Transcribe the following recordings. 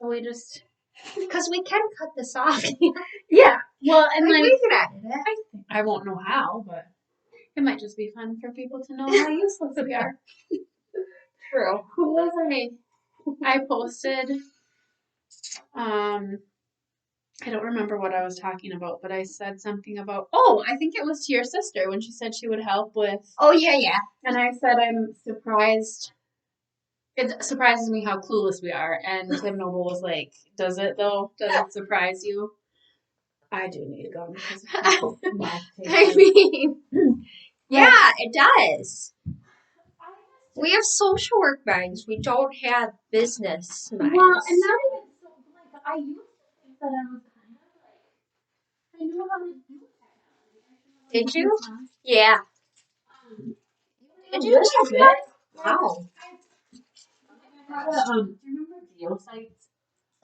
So we just... Because we can cut this off. Yeah. Well, and like... we can edit it. I won't know how, but it might just be fun for people to know how useless we are. True. Who was I posted, I don't remember what I was talking about, but I said something about, I think it was to your sister when she said she would help with. Oh, yeah. And I said I'm surprised. It surprises me how clueless we are. And Tim Noble was like, does it though? Does it surprise you? I do need to go because I mean, yeah, it does. We have social work minds. We don't have business minds. Well, and not even so, like, I used to think that I was kind of like, I knew how to do that. Did you? Yeah. Did you check that? Wow. Do you remember GeoSites?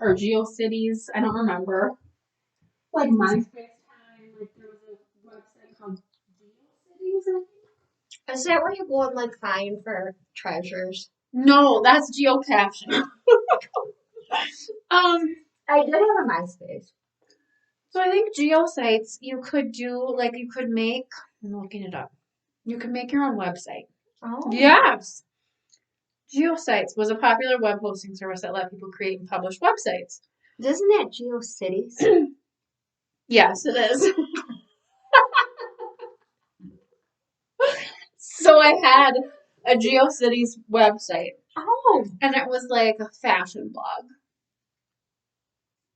Or GeoCities? I don't remember. Like MySpace time, like there was a website called GeoCities, I think. Is that where you go and like find for treasures? No, that's geocaching. I did have a MySpace. So I think GeoSites you could do like you could make. I'm looking it up. You could make your own website. Oh. Yes. GeoSites was a popular web hosting service that let people create and publish websites. Isn't that GeoCities? Yes, it is. So I had a GeoCities website. Oh. And it was like a fashion blog.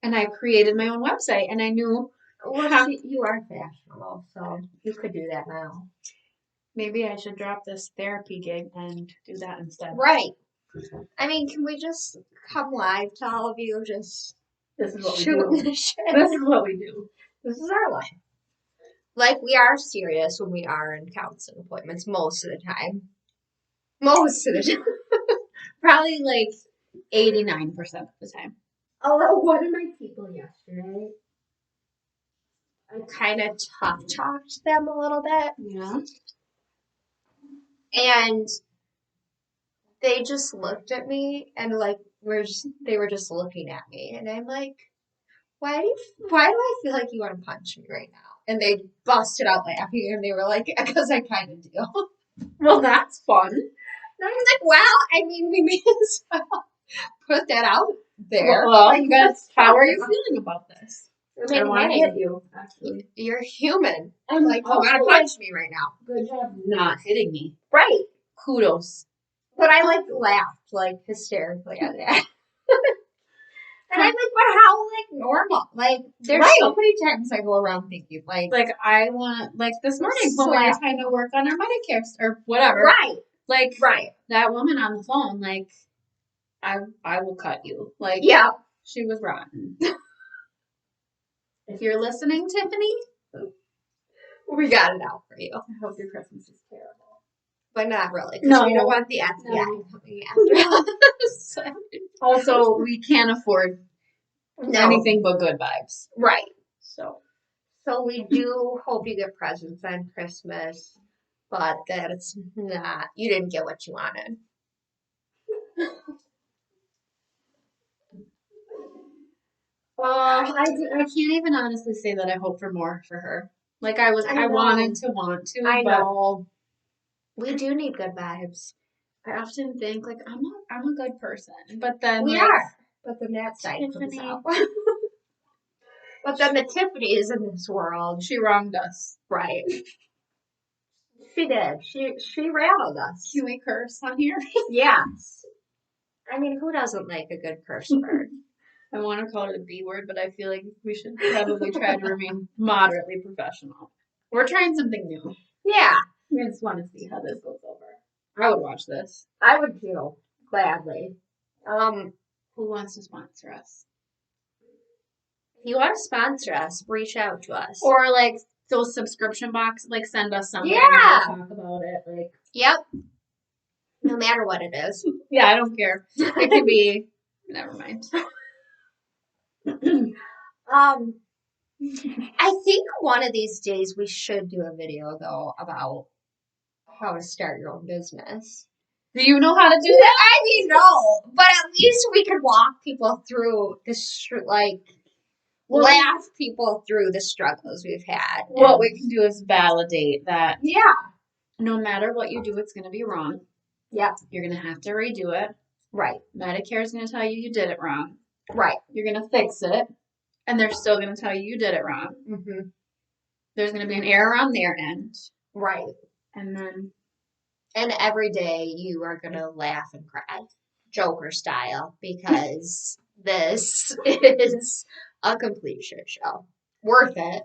And I created my own website and I knew you are fashionable, so you could do that now. Maybe I should drop this therapy gig and do that instead. Right. I mean, can we just come live to all of you? Just this is what shoot we do. the shit. This is what we do. This is our life. Like, we are serious when we are in counseling appointments most of the time. Most of the time. Probably like 89% of the time. Although one of my people yesterday, I kind of tough talked them a little bit. Yeah. And they just looked at me and like they were just looking at me. And I'm like, why do I feel like you want to punch me right now? And they busted out laughing and they were like, because I kind of do. Well, that's fun. And I was like, well, I mean, we may as well put that out there. Well, like, how are you feeling about this? I want to hit you, actually. You're human. I'm like, you want to punch me right now. Good job not hitting me. Right. Kudos. But I like laughed like hysterically at that. And I'm like, but how like normal? Like there's so many times I go around thinking like I want like this morning when we were trying to work on our Medicare or whatever. Right. Like right. That woman on the phone, like I will cut you. Like yeah. She was rotten. If you're listening, Tiffany, we got it out for you. I hope your Christmas is terrible. But not really, because we don't want the FBI coming after us. Also, we can't afford anything but good vibes. Right. So we do hope you get presents on Christmas, but that it's not, you didn't get what you wanted. I can't even honestly say that I hope for more for her. Like I wanted to want to. I know. We do need good vibes. I often think like I'm a good person, but then we are. But then that side comes out. But then the Tiffany is in this world. She wronged us, right? She did. She rattled us. Can we curse on here? Yes. I mean, who doesn't like a good curse word? I want to call her the B word, but I feel like we should probably try to remain moderately professional. We're trying something new. Yeah. We just want to see how this goes over. I would watch this. I would too. Gladly. Who wants to sponsor us? If you want to sponsor us, reach out to us. Or like those subscription box, like send us something. Yeah. And we'll talk about it. Like. Yep. No matter what it is. Yeah, I don't care. It can be. Never mind. I think one of these days we should do a video though about how to start your own business. Do you know how to do that? I mean, no, but at least we could walk people through laugh people through the struggles we've had. What we can do is validate that. Yeah. No matter what you do, it's going to be wrong. Yep. You're going to have to redo it. Right. Medicare is going to tell you did it wrong. Right. You're going to fix it, and they're still going to tell you did it wrong. Mm-hmm. There's going to be an error on their end. Right. And every day you are going to laugh and cry, Joker style, because this is a complete shit show. Worth it.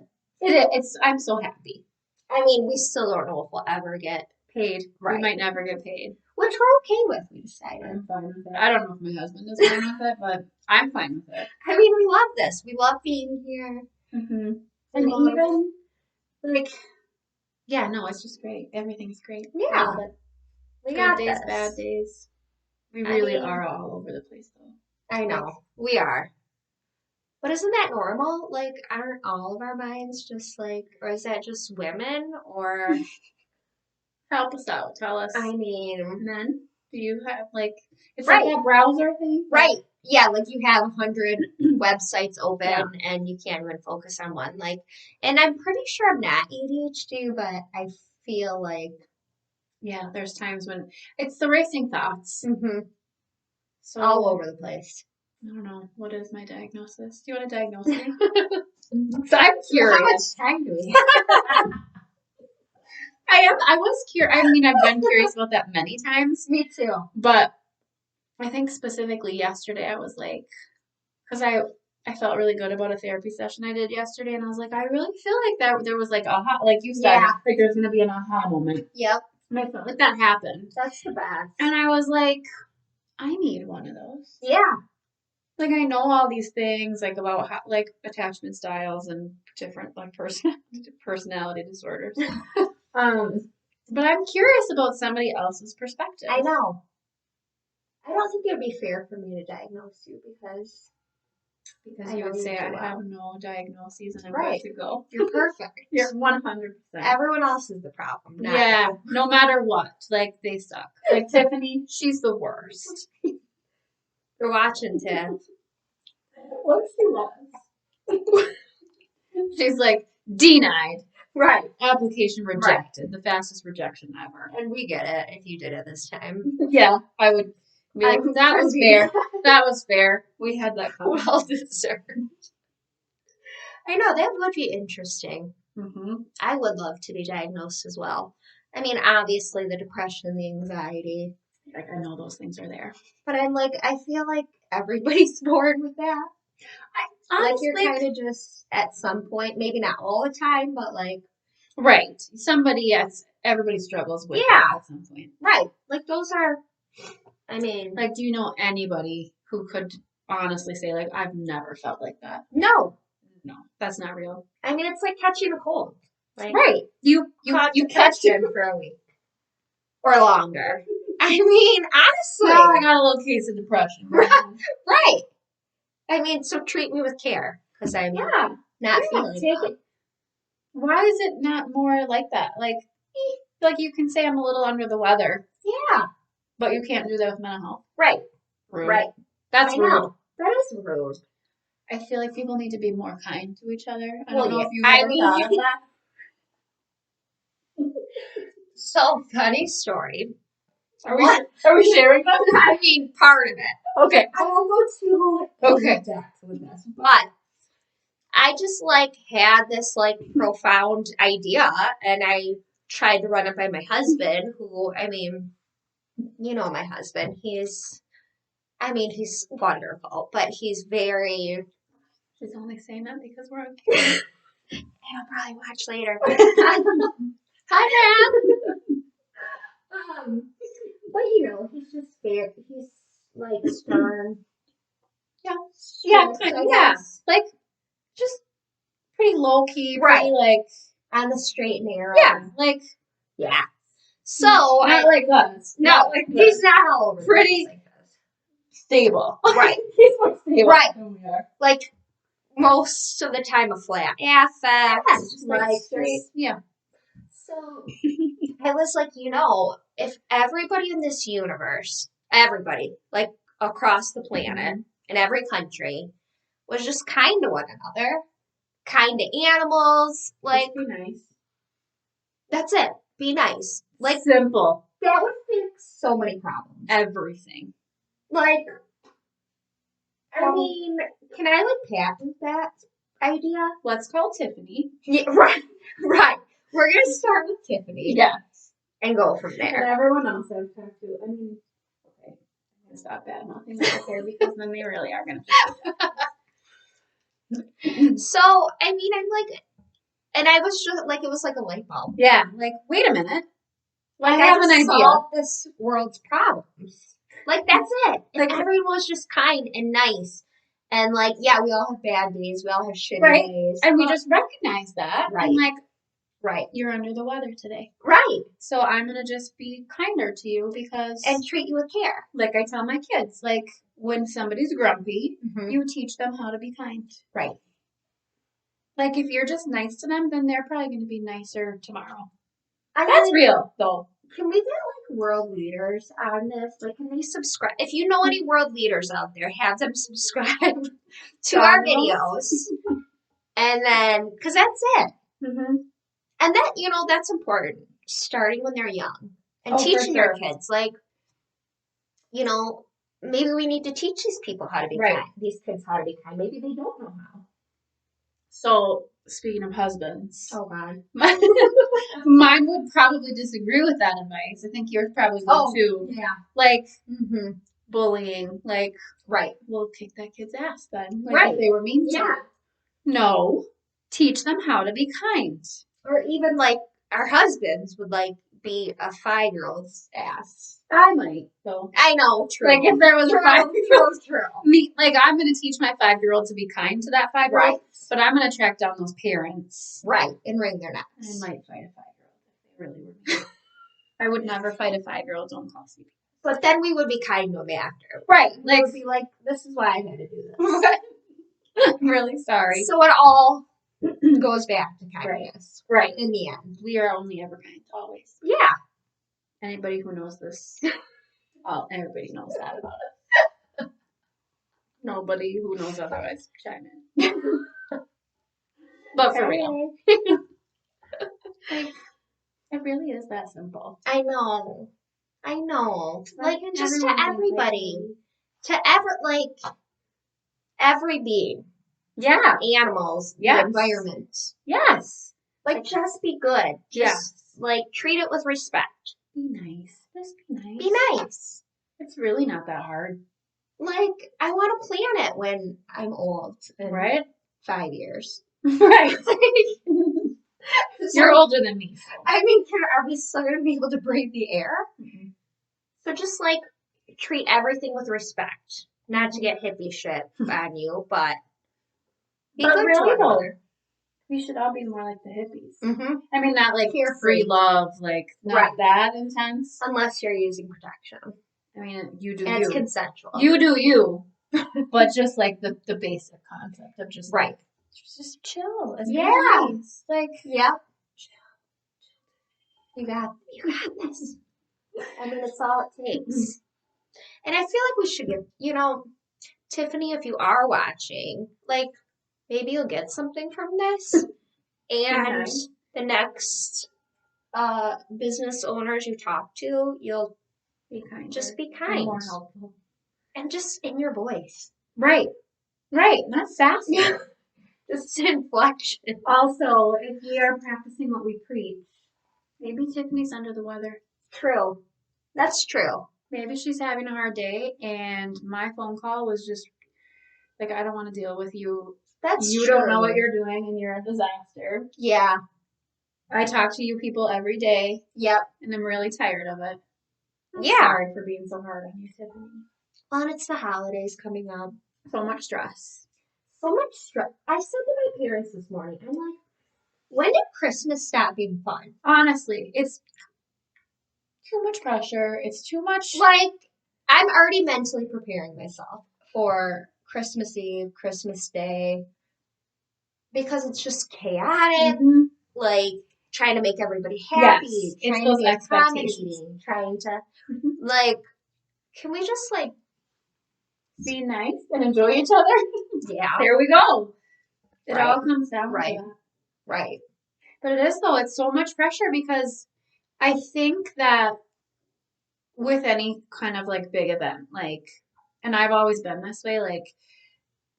I'm so happy. I mean, we still don't know if we'll ever get Paid. Right. We might never get paid. which we're okay with, we decided. I'm fine with it. I don't know if my husband is fine with it, but I'm fine with it. I mean, we love this. We love being here. Mm-hmm. And even, yeah, no, it's just great. Everything's great. Yeah. I love it. we Good got days, this. bad days. We I really mean- are all over the place, though. I know. We are. But isn't that normal? Like, aren't all of our minds just or is that just women? Or, Help us out. Tell us. I mean, Men, do you have, it's Right. like that browser thing? right. Yeah, you have 100 websites open Yeah. and you can't even focus on one. And I'm pretty sure I'm not ADHD, but I feel like. Yeah, there's times when it's the racing thoughts. So All over the place. I don't know. What is my diagnosis? Do you want to diagnose me? So I'm curious. How much time do we have? I was curious. I mean, I've been curious about that many times, Me too. but I think specifically yesterday I was like, because I felt really good about a therapy session I did yesterday, and I was like, I really feel like that there was like aha, like you said, Yeah. like there's gonna be an aha moment, Yep. and I felt like that happened, That's the best. and I was like, I need one of those. Yeah. Like I know all these things like about how, like attachment styles and different like personality disorders. But I'm curious about somebody else's perspective. I know. I don't think it would be fair for me to diagnose you because I you know would you say too I well. have no diagnoses and I'm Right. good to go. You're perfect. You're 100%. Everyone else is the problem. Not Yeah, you. no matter what, like they suck. Like Tiffany, she's the worst. You're watching, Tiff. What she was. She's like denied. Right. Application rejected. The fastest rejection ever. And we get it if you did it this time. Yeah, I would be like, I'm that was crazy. fair. That was fair. We had that coming. Well deserved. I know, that would be interesting. Mm-hmm. I would love to be diagnosed as well. I mean, obviously the depression, the anxiety. Like I know those things are there. But I'm I feel like everybody's born with that. Honestly, You're kind of just at some point, maybe not all the time, but right. Somebody, yes, everybody struggles with Yeah. it at some point. right. Those are, I mean, Like, do you know anybody who could honestly say, like, I've never felt like that? no. No, that's not real. I mean, it's like catching a cold. Right. You catch it. depression for a week or longer. I mean, honestly, Now I got a little case of depression. right. I mean, so treat me with care because I'm Yeah. not Yeah, feeling take well. it. Why is it not more like that? Like you can say I'm a little under the weather, Yeah, but you can't do that with mental health. right, Rude. right. That's I rude. know. That is rude. I feel like people need to be more kind to each other. I Well, don't know yeah. if you've I ever mean, thought of that. So, funny story. Are we sharing that? I mean, part of it. Okay. I won't go too Okay. in-depth with this, but I just had this profound idea, and I tried to run it by my husband, who, I mean, you know my husband. He's wonderful, but he's very. She's only saying that because we're on camera. He'll probably watch later. Hi, man. But he's just very. He's stern. Yeah. Yeah, Yeah. I Yeah. guess. Just pretty low key. Right. Pretty, On the straight and narrow. Yeah. Yeah. So Not like us. no, Not like he's us. not all over the Pretty- place like this. Stable. Right. He's more stable Right. than we are. Most of the time a flat affect. Just like straight. Yeah. So So I was like, if everybody in this universe, everybody, like across the planet, in every country, was just kind to one another, kind to animals, like, Just be nice. that's it. Be nice. Like, Simple. that would fix so many problems. Everything. Like, I mean, can I, patent that idea? Let's call Tiffany. Yeah, right. We're going to start with Tiffany. Yes. And go from And there. everyone else I've talked to, I mean, okay, I'm going to stop bad mouthing right there because then they really are going to. So, I mean, I'm like, and I was just like, it was like a light bulb. Yeah, like, wait a minute. Like, I have an idea. Solve this world's problems. Like, that's it. Like, if everyone was just kind and nice. And, like, yeah, we all have bad days. We all have shitty right. days. And we just recognize that. Right. And, like, right. You're under the weather today. Right. So I'm going to just be kinder to you because. And treat you with care. Like I tell my kids, like, when somebody's grumpy, you teach them how to be kind. Right. Like, if you're just nice to them, then they're probably going to be nicer tomorrow. That's real, though. Can we get, world leaders on this? Like, can they subscribe? If you know any world leaders out there, have them subscribe to our videos. And then, because that's it. Mm-hmm. And that, that's important. Starting when they're young. And teaching your kids. Like, maybe we need to teach these people how to be kind. These kids how to be kind. Maybe they don't know how. So, speaking of husbands. Oh, God. Mine would probably disagree with that advice. I think yours probably would too. Yeah. Like, bullying. Like, we'll kick that kid's ass then. Like, if they were mean to you. No. Teach them how to be kind. Or even, our husbands would, be a 5-year-old's ass. I might, though. I know, true. Like, if there was a 5-year-old. True. Me, like, I'm going to teach my 5-year-old to be kind to that 5-year-old. Right. But I'm going to track down those parents. Right. And wring their necks. I might fight a 5-year-old if they really were mean. I would never fight a 5-year-old. Don't call CP. But then we would be kind to them after. Right. Like, we would be like, this is why I had to do this. I'm really sorry. So it all goes back to kindness. Right. In the end. We are only ever kind, always. Yeah. Anybody who knows this, everybody knows that about it. Nobody who knows otherwise, chime in. But for real. It really is that simple. I know. Like, just to everybody. Every being. Yeah. Animals. Yes. The environment. Yes. Like, just be good. Just, treat it with respect. Be nice. Just be nice. Be nice. It's really not that hard. Like, I want to plan it when I'm old. Right? 5 years. Right. You're older than me. So. I mean, are we still going to be able to breathe the air? Mm-hmm. So just, treat everything with respect. Not to get hippie shit on you, but be good really, to one another. We should all be more like the hippies. Mm-hmm. I mean, not free love, not that intense. Unless you're using protection. I mean, you do and you. It's consensual. You do you. But just the basic concept of just just chill. Nice. Yeah. You got this. I mean, it's all it takes. And I feel like we should give, Tiffany, if you are watching, maybe you'll get something from this. And the next business owners you talk to, you'll be kind. Just be kind. More helpful. And just in your voice. Right. Not sassy. Just inflection. Also, if we are practicing what we preach, maybe Tiffany's under the weather. True. That's true. Maybe she's having a hard day, and my phone call was just I don't want to deal with you. You don't know what you're doing, and you're a disaster. Yeah. I talk to you people every day. Yep. And I'm really tired of it. I'm yeah. sorry for being so hard on you, Tiffany. Well, and it's the holidays coming up. So much stress. I said to my parents this morning, I'm like, when did Christmas stop being fun? Honestly, it's too much pressure. It's too much. I'm already mentally preparing myself for Christmas Eve, Christmas Day, because it's just chaotic. Mm-hmm. trying to make everybody happy, It's trying to those be expectations. accommodating, trying to, Mhm. like, can we just, like, Be nice and enjoy each other. yeah, There we go. It Right. all comes down Right. to that. right. But it is, though, it's so much pressure because I think that with any kind of like big event, like, and I've always been this way, like,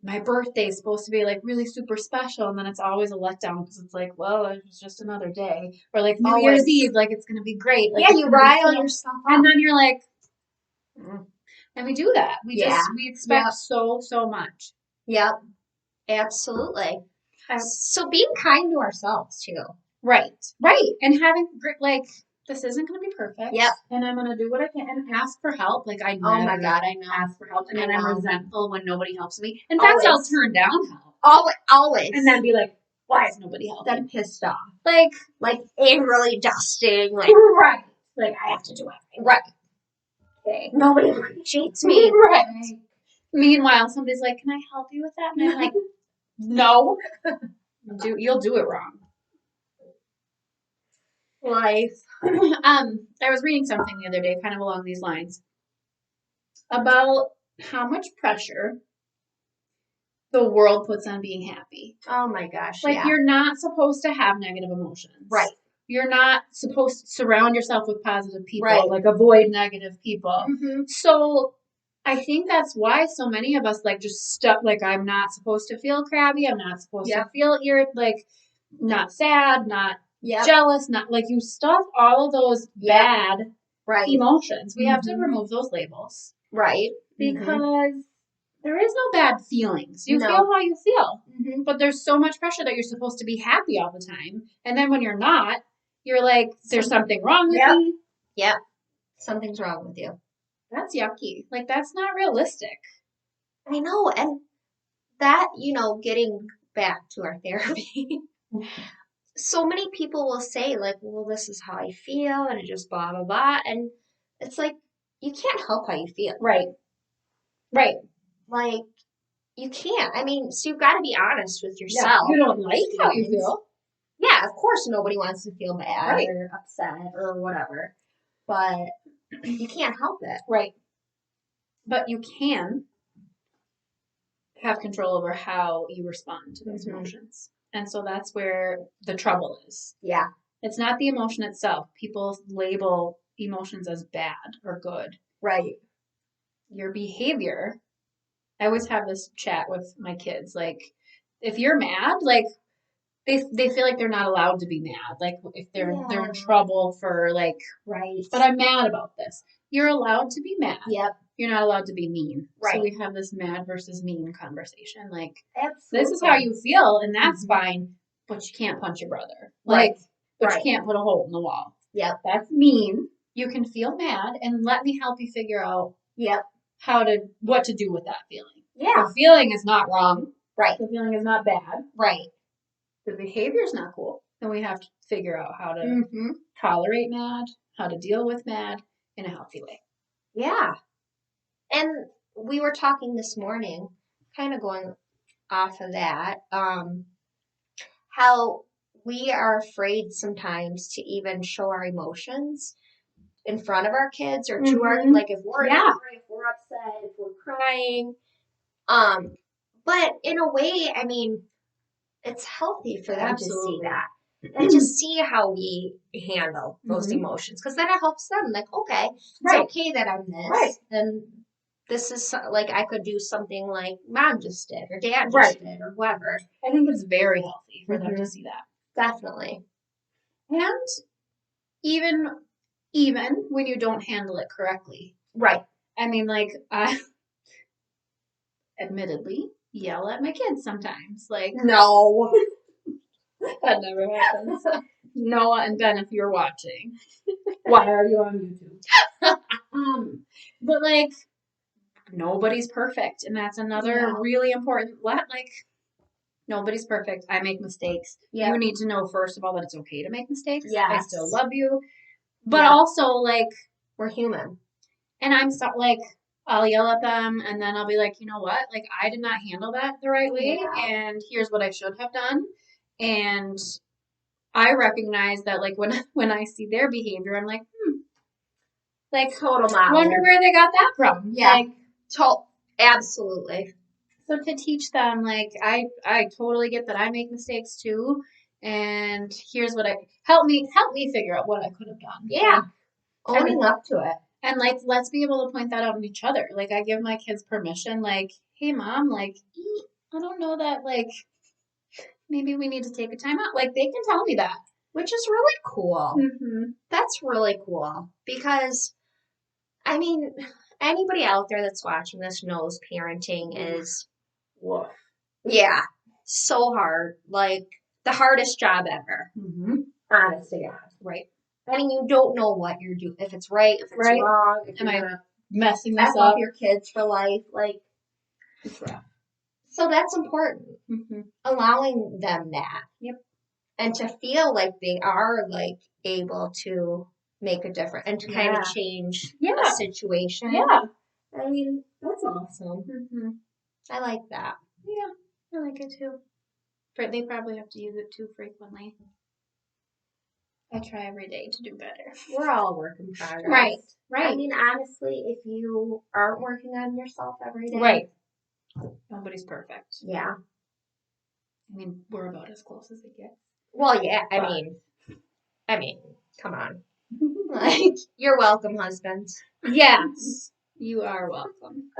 my birthday is supposed to be like really super special, and then it's always a letdown because it's like, well, it was just another day. Or like New Year's Always. Eve, like it's gonna be great. Like, Yeah, it's you gonna be rile so- yourself up. and then you're like, and we do that. We Yeah. we expect Yep. so much. Yep, absolutely. I- So being kind to ourselves, too. Right, and having like this isn't gonna be perfect. Yep. And I'm gonna do what I can and ask for help. Like I Oh, my never God, I know. ask for help, and then I I'm know. resentful when nobody helps me. In fact, I'll Always. turn down help Always. and then be like, why is nobody helping? Then pissed off. Like Angrily dusting. Like, right. Like I have to do everything. right. Okay. Nobody appreciates me. Right. Meanwhile, somebody's like, can I help you with that? And I'm like, no. You'll do it wrong. Life. I was reading something the other day, kind of along these lines, about how much pressure the world puts on being happy. Oh my gosh. Like yeah. you're not supposed to have negative emotions. Right. You're not supposed to surround yourself with positive people. Right. Like avoid negative people. Mm-hmm. So I think that's why so many of us like just stuck. Like I'm not supposed to feel crabby. I'm not supposed to feel like not sad, not jealous, not like you stuff all of those bad emotions. We have to remove those labels. Right. Because there is no bad feelings. You No. feel how you feel. Mm-hmm. But there's so much pressure that you're supposed to be happy all the time. And then when you're not, you're like, there's something wrong with me. Yep. Something's wrong with you. That's yucky. Like, that's not realistic. I know. And that, getting back to our therapy, so many people will say, like, well, this is how I feel, and it just blah, blah, blah. And it's like, you can't help how you feel. Right. Like, you can't. I mean, so you've got to be honest with yourself. You don't like how you feel. Yeah, of course nobody wants to feel bad Right. or upset or whatever. But you can't help it. Right. But you can have control over how you respond to those emotions. And so that's where the trouble is. Yeah. It's not the emotion itself. People label emotions as bad or good. Right. Your behavior. I always have this chat with my kids. Like, if you're mad, like, they feel like they're not allowed to be mad. Like, if they're in trouble for, like, but I'm mad about this. You're allowed to be mad. Yep. You're not allowed to be mean. Right. So we have this mad versus mean conversation. Like, Absolutely. this is how you feel, and that's fine, but you can't punch your brother. Like, but you can't put a hole in the wall. Yep. That's mean. You can feel mad, and let me help you figure out what to do with that feeling. Yeah. The feeling is not wrong. Right. The feeling is not bad. Right. The behavior is not cool. And we have to figure out how to tolerate mad, how to deal with mad in a healthy way. Yeah. And we were talking this morning, kind of going off of that, how we are afraid sometimes to even show our emotions in front of our kids or to our, like, if we're angry, if we're upset, if we're crying. But in a way, I mean, it's healthy for them to see that and to see how we handle those emotions, because then it helps them. Like, okay, it's okay that I'm this, and this is like I could do something like mom just did or dad just did or whoever. I think it's very healthy for them to see that. Definitely. And even when you don't handle it correctly. Right. I mean, like, I admittedly yell at my kids sometimes. Like, no. That never happens. Noah and Ben, if you're watching, why are you on YouTube? But like, nobody's perfect, and that's another really important. Like, nobody's perfect. I make mistakes. Yep. You need to know first of all that it's okay to make mistakes. Yes. I still love you, but also like we're human, and I'm so like. I'll yell at them, and then I'll be like, you know what? Like, I did not handle that the right way, and here's what I should have done. And I recognize that like when I see their behavior, I'm like, like Total model. wonder where they got that from. Yeah. Like, Absolutely. so to teach them, like I totally get that I make mistakes too, and here's what I help me figure out what I could have done. Yeah. Like, Owning up to it. and like let's be able to point that out in each other. Like I give my kids permission, like, hey mom, like I don't know that like maybe we need to take a time out. Like they can tell me that. Which is really cool. Mm-hmm. That's really cool because, I mean, anybody out there that's watching this knows parenting is, Woof. yeah, so hard. Like, the hardest job ever. Mm-hmm. Honest to God. Right. I mean, you don't know what you're doing. If it's right, if it's Right. wrong, if Am you're I gonna messing mess this up? up your kids for life. Like, It's rough. so that's important. Mm-hmm. Allowing them that. Yep. And to feel like they are, like, able to make a difference and to kind of change a situation. Yeah. I mean, that's awesome. Mm-hmm. I like that. Yeah, I like it too. But they probably have to use it too frequently. I try every day to do better. We're all a work in progress. Right. Right. I mean, honestly, if you aren't working on yourself every day. Right. Nobody's perfect. Yeah. I mean, we're about as close as it gets. Well, yeah. I mean, come on. Like, you're welcome, husbands. Yes, you are welcome.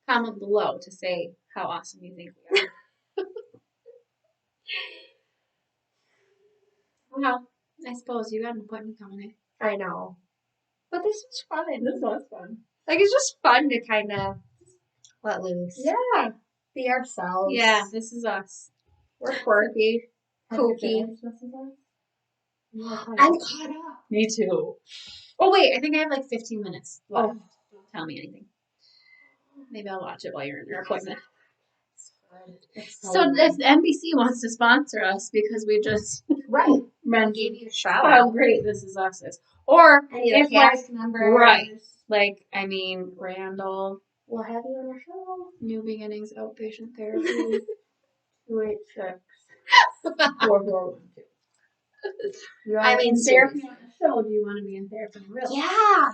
Comment below to say how awesome you think we are. Well, I suppose you got an appointment coming in. I know. But this was fun. This was fun. Like, it's just fun to kind of let loose. Yeah. Be ourselves. Yeah, this is us. We're quirky, kooky. I'm caught up. Me too. Oh, wait, I think I have like 15 minutes left. Oh. Don't tell me anything. Maybe I'll watch it while you're in your appointment. So if NBC wants to sponsor us because we just Gave you a shout how out. great This Is Us is. Or Any if of the cast members. right. Like, I mean, Randall, We'll have you on our show. New Beginnings Outpatient Therapy, 286 4412. I mean, therapy on the show. Do you want to be in therapy in real? Yeah.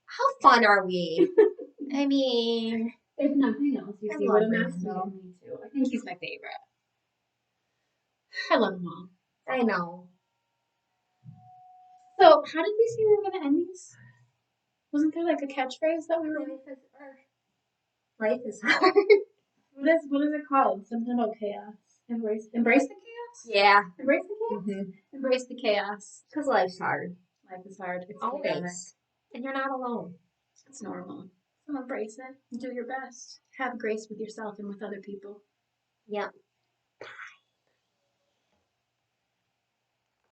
How fun are we? I mean, if nothing else, you I see love what a mess. Randall. Me too. I think he's my favorite. I love him all. I know. So, how did we say we were going to end these? Wasn't there like a catchphrase that we were? Life is hard. What is it called? Something about chaos. Embrace the chaos? Yeah. Embrace the chaos? Mm-hmm. Embrace the chaos. Because life's hard. Life is hard. It's Always. chaotic. And you're not alone. It's normal. So embrace it. Do your best. Have grace with yourself and with other people. Yep.